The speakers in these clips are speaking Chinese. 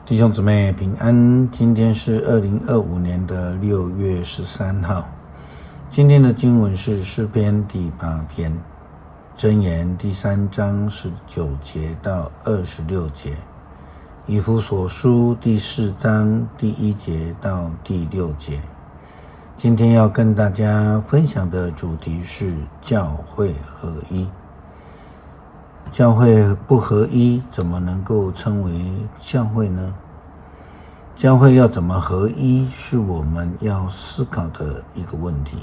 弟兄姊妹平安，今天是2025年的6月13号。今天的经文是诗篇第8篇，箴言第3章19节到26节，以弗所书第4章第1节到第6节。今天要跟大家分享的主题是教会合一。教会不合一，怎么能够称为教会呢？教会要怎么合一，是我们要思考的一个问题。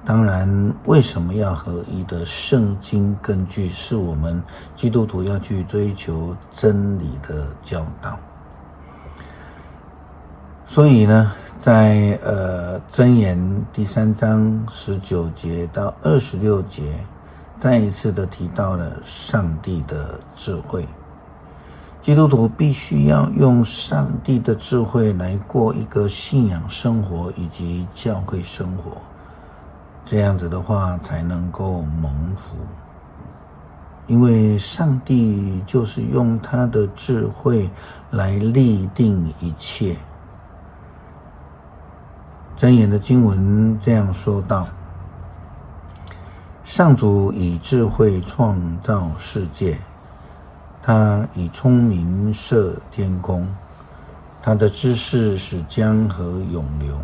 当然，为什么要合一的圣经根据是我们基督徒要去追求真理的教导。所以呢，在箴言第3章19节到26节，再一次的提到了上帝的智慧。基督徒必须要用上帝的智慧来过一个信仰生活以及教会生活，这样子的话才能够蒙福。因为上帝就是用他的智慧来立定一切。箴言的经文这样说道：上主以智慧创造世界，他以聪明设天空，他的知识使江河涌流，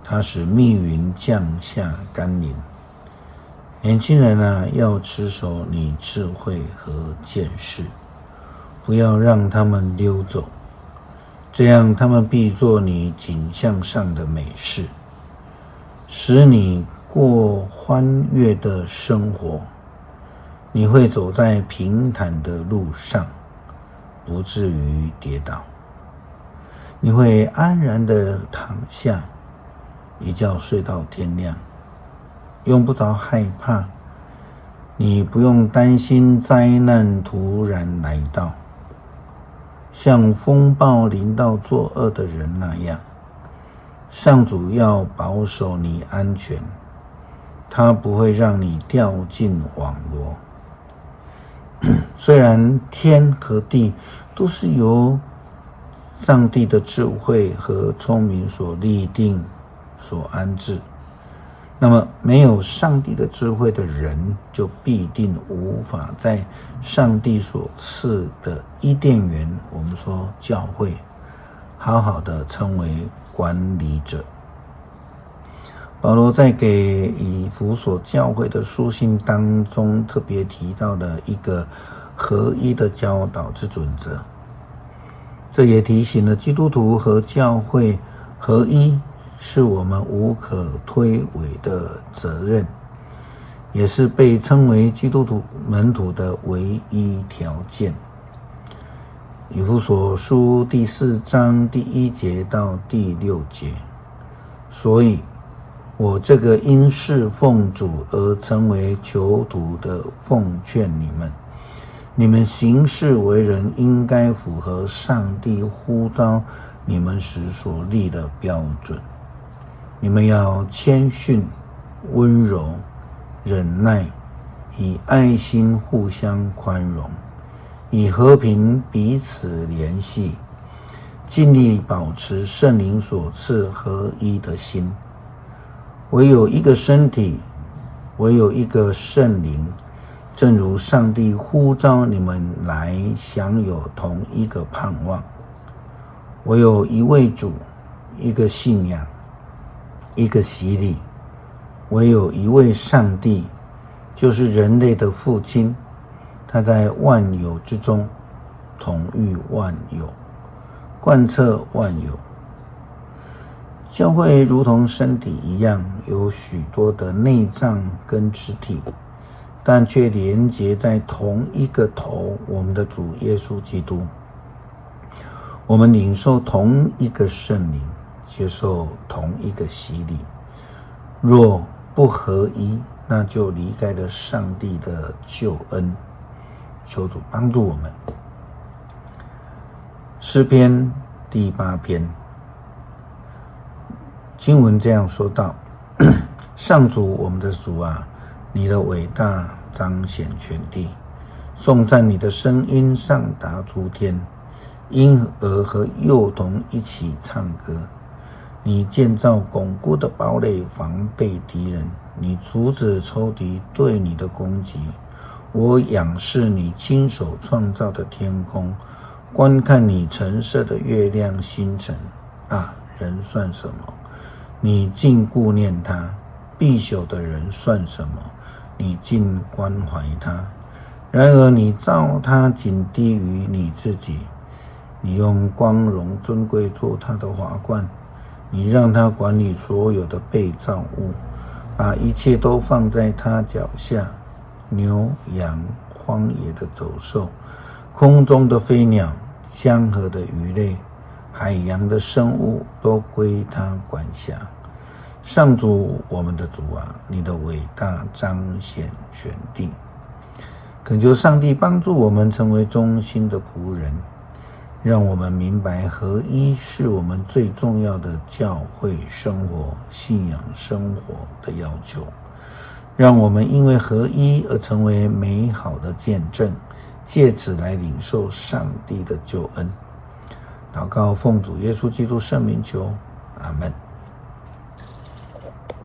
他使密云降下甘霖。年轻人啊，要持守你智慧和见识，不要让他们溜走，这样他们必作你景象上的美事，使你过欢悦的生活。你会走在平坦的路上，不至于跌倒。你会安然地躺下，一觉睡到天亮，用不着害怕。你不用担心灾难突然来到，像风暴临到作恶的人那样。上主要保守你安全，他不会让你掉进网罗。虽然天和地都是由上帝的智慧和聪明所立定、所安置，那么没有上帝的智慧的人，就必定无法在上帝所赐的伊甸园，我们说教会，好好的成为管理者。保罗在给以弗所教会的书信当中特别提到了一个合一的教导之准则，这也提醒了基督徒和教会合一是我们无可推诿的责任，也是被称为基督徒门徒的唯一条件。以弗所书第4章第1节到第6节，所以我这个因侍奉主而成为囚徒的奉劝你们行事为人应该符合上帝呼召你们时所立的标准。你们要谦逊、温柔、忍耐，以爱心互相宽容，以和平彼此联系，尽力保持圣灵所赐合一的心。唯有一个身体，唯有一个圣灵，正如上帝呼召你们来享有同一个盼望。唯有一位主，一个信仰，一个洗礼。唯有一位上帝，就是人类的父亲，他在万有之中统御万有，贯彻万有。教会如同身体一样，有许多的内脏跟肢体，但却连结在同一个头，我们的主耶稣基督。我们领受同一个圣灵，接受同一个洗礼。若不合一，那就离开了上帝的救恩。求主帮助我们。诗篇第8篇，经文这样说道：上主，我们的主啊，你的伟大彰显全地，颂赞你的声音上达诸天，婴儿和幼童一起唱歌。你建造巩固的堡垒，防备敌人。你阻止仇敌对你的攻击。我仰视你亲手创造的天空，观看你陈设的月亮星辰。啊，人算什么？你竟顾念他；必朽的人算什么？你竟关怀他。然而你造他仅低于你自己，你用光荣尊贵做他的华冠，你让他管理所有的被造物，把一切都放在他脚下，牛羊、荒野的走兽、空中的飞鸟、江河的鱼类、海洋的生物都归他管辖。上主，我们的主啊，你的伟大彰显全地。恳求上帝帮助我们成为忠心的仆人，让我们明白合一是我们最重要的教会生活、信仰生活的要求。让我们因为合一而成为美好的见证，借此来领受上帝的救恩。祷告奉主耶稣基督圣名求，阿们。